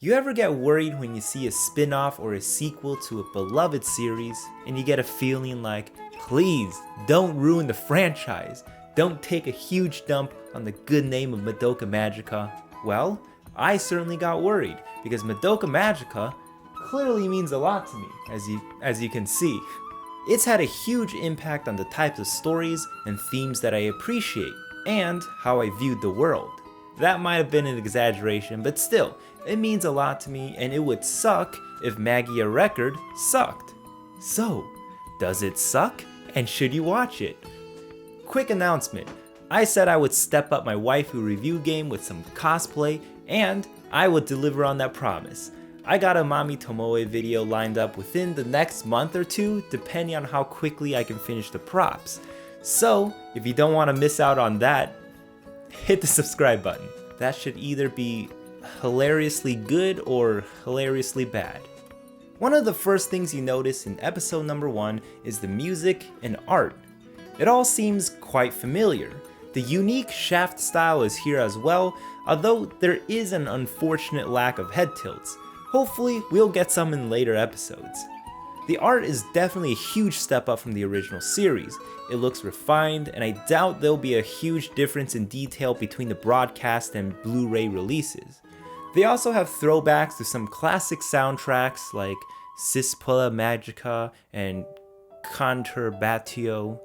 You ever get worried when you see a spin-off or a sequel to a beloved series and you get a feeling like, please don't ruin the franchise, don't take a huge dump on the good name of Madoka Magica? Well, I certainly got worried because Madoka Magica clearly means a lot to me, as you can see. It's had a huge impact on the types of stories and themes that I appreciate and how I viewed the world. That might have been an exaggeration, but still, it means a lot to me, and it would suck if Magia Record sucked. So, does it suck? And should you watch it? Quick announcement. I said I would step up my waifu review game with some cosplay, and I would deliver on that promise. I got a Mami Tomoe video lined up within the next month or two, depending on how quickly I can finish the props. So, if you don't want to miss out on that, hit the subscribe button. That should either be hilariously good or hilariously bad. One of the first things you notice in episode number 1 is the music and art. It all seems quite familiar. The unique shaft style is here as well, although there is an unfortunate lack of head tilts. Hopefully we'll get some in later episodes. The art is definitely a huge step up from the original series. It looks refined, and I doubt there'll be a huge difference in detail between the broadcast and Blu-ray releases. They also have throwbacks to some classic soundtracks like Puella Magica and Conturbatio.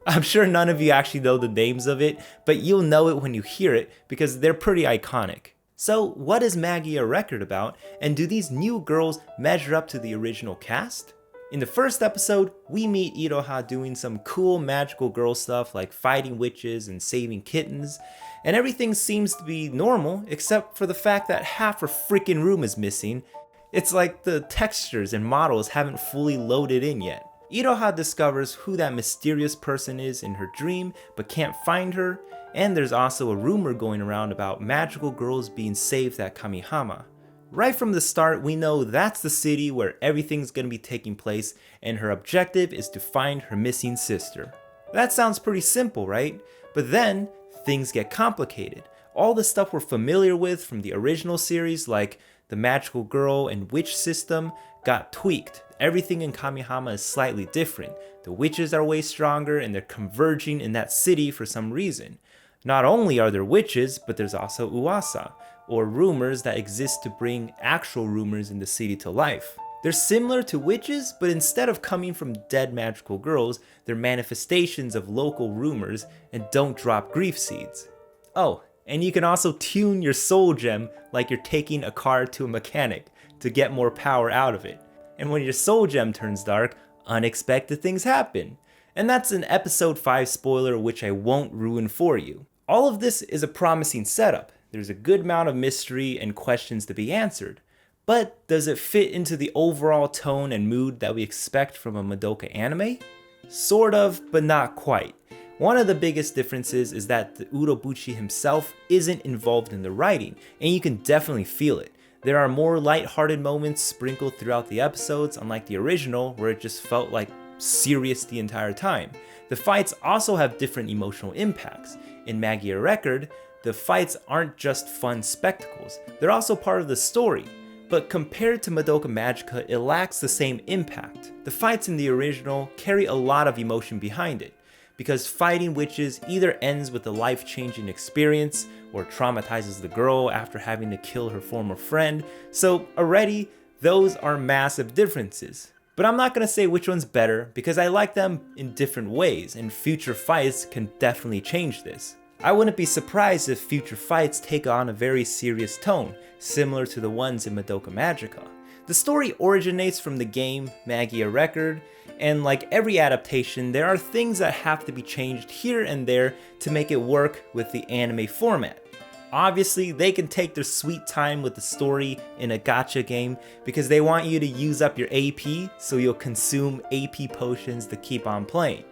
I'm sure none of you actually know the names of it, but you'll know it when you hear it because they're pretty iconic. So what is Magia Record about, and do these new girls measure up to the original cast? In the first episode, we meet Iroha doing some cool magical girl stuff like fighting witches and saving kittens, and everything seems to be normal except for the fact that half her freaking room is missing. It's like the textures and models haven't fully loaded in yet. Iroha discovers who that mysterious person is in her dream but can't find her, and there's also a rumor going around about magical girls being saved at Kamihama. Right from the start, we know that's the city where everything's gonna be taking place, and her objective is to find her missing sister. That sounds pretty simple, right? But then, things get complicated. All the stuff we're familiar with from the original series, like the magical girl and witch system, got tweaked. Everything in Kamihama is slightly different. The witches are way stronger, and they're converging in that city for some reason. Not only are there witches, but there's also uasa, or rumors that exist to bring actual rumors in the city to life. They're similar to witches, but instead of coming from dead magical girls, they're manifestations of local rumors and don't drop grief seeds. Oh, and you can also tune your soul gem like you're taking a car to a mechanic to get more power out of it. And when your soul gem turns dark, unexpected things happen. And that's an episode 5 spoiler which I won't ruin for you. All of this is a promising setup. There's a good amount of mystery and questions to be answered. But does it fit into the overall tone and mood that we expect from a Madoka anime? Sort of, but not quite. One of the biggest differences is that the Urobuchi himself isn't involved in the writing, and you can definitely feel it. There are more light-hearted moments sprinkled throughout the episodes, unlike the original, where it just felt like serious the entire time. The fights also have different emotional impacts. In Magia Record, the fights aren't just fun spectacles, they're also part of the story. But compared to Madoka Magica, it lacks the same impact. The fights in the original carry a lot of emotion behind it, because fighting witches either ends with a life-changing experience or traumatizes the girl after having to kill her former friend, so already those are massive differences. But I'm not going to say which one's better because I like them in different ways, and future fights can definitely change this. I wouldn't be surprised if future fights take on a very serious tone, similar to the ones in Madoka Magica. The story originates from the game Magia Record, and like every adaptation, there are things that have to be changed here and there to make it work with the anime format. Obviously, they can take their sweet time with the story in a gacha game because they want you to use up your AP, so you'll consume AP potions to keep on playing.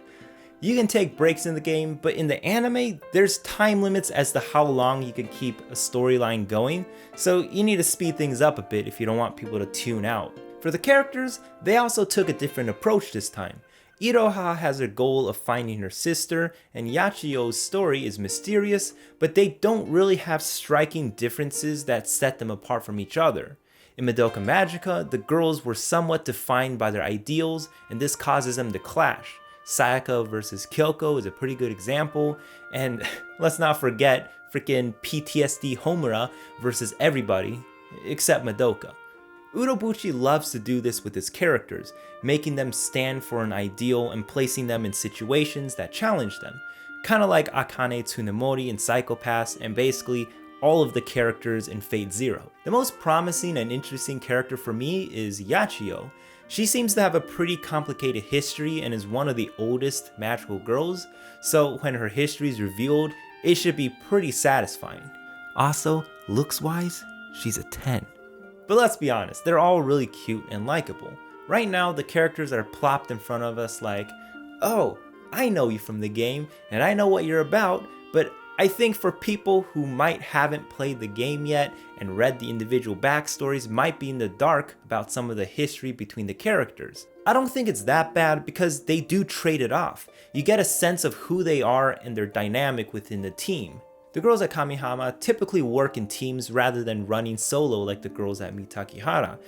You can take breaks in the game, but in the anime, there's time limits as to how long you can keep a storyline going, so you need to speed things up a bit if you don't want people to tune out. For the characters, they also took a different approach this time. Iroha has a goal of finding her sister, and Yachiyo's story is mysterious, but they don't really have striking differences that set them apart from each other. In Madoka Magica, the girls were somewhat defined by their ideals, and this causes them to clash. Sayaka versus Kyoko is a pretty good example, and let's not forget freaking PTSD Homura versus everybody, except Madoka. Urobuchi loves to do this with his characters, making them stand for an ideal and placing them in situations that challenge them. Kinda like Akane Tsunemori in Psycho-Pass, and basically all of the characters in Fate Zero. The most promising and interesting character for me is Yachiyo. She seems to have a pretty complicated history and is one of the oldest magical girls, so when her history is revealed, it should be pretty satisfying. Also, looks-wise, she's a 10. But let's be honest, they're all really cute and likable. Right now, the characters are plopped in front of us like, oh, I know you from the game, and I know what you're about, but I think for people who might haven't played the game yet and read the individual backstories might be in the dark about some of the history between the characters. I don't think it's that bad because they do trade it off. You get a sense of who they are and their dynamic within the team. The girls at Kamihama typically work in teams rather than running solo like the girls at Mitakihara.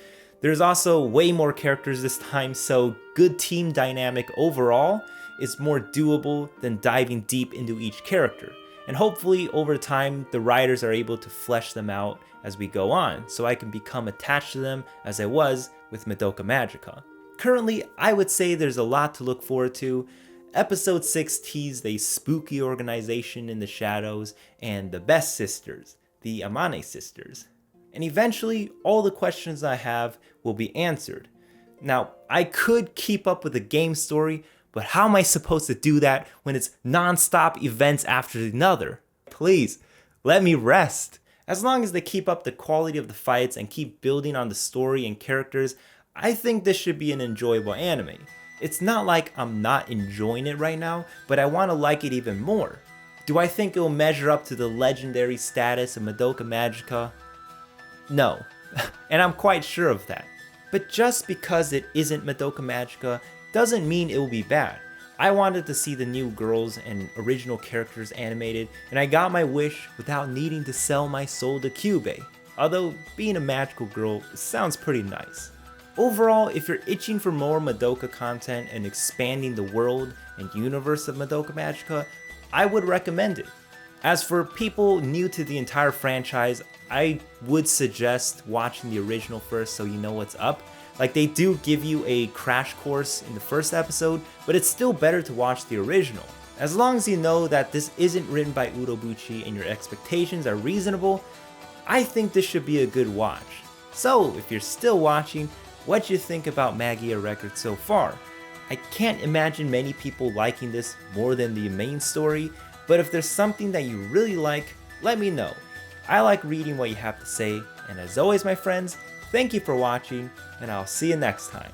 There's also way more characters this time, so good team dynamic overall is more doable than diving deep into each character. And hopefully over time the writers are able to flesh them out as we go on, so I can become attached to them as I was with Madoka Magica. Currently, I would say there's a lot to look forward to. Episode 6 teased a spooky organization in the shadows and the best sisters, the Amane sisters. And eventually, all the questions I have will be answered. Now, I could keep up with the game story, but how am I supposed to do that when it's non-stop events after another? Please, let me rest. As long as they keep up the quality of the fights and keep building on the story and characters, I think this should be an enjoyable anime. It's not like I'm not enjoying it right now, but I want to like it even more. Do I think it will measure up to the legendary status of Madoka Magica? No, and I'm quite sure of that. But just because it isn't Madoka Magica doesn't mean it will be bad. I wanted to see the new girls and original characters animated, and I got my wish without needing to sell my soul to Kyubey. Although being a magical girl sounds pretty nice. Overall, if you're itching for more Madoka content and expanding the world and universe of Madoka Magica, I would recommend it. As for people new to the entire franchise, I would suggest watching the original first so you know what's up. Like, they do give you a crash course in the first episode, but it's still better to watch the original. As long as you know that this isn't written by Urobuchi and your expectations are reasonable, I think this should be a good watch. So, if you're still watching, what do you think about Magia Record so far? I can't imagine many people liking this more than the main story, but if there's something that you really like, let me know. I like reading what you have to say, and as always my friends, thank you for watching, and I'll see you next time.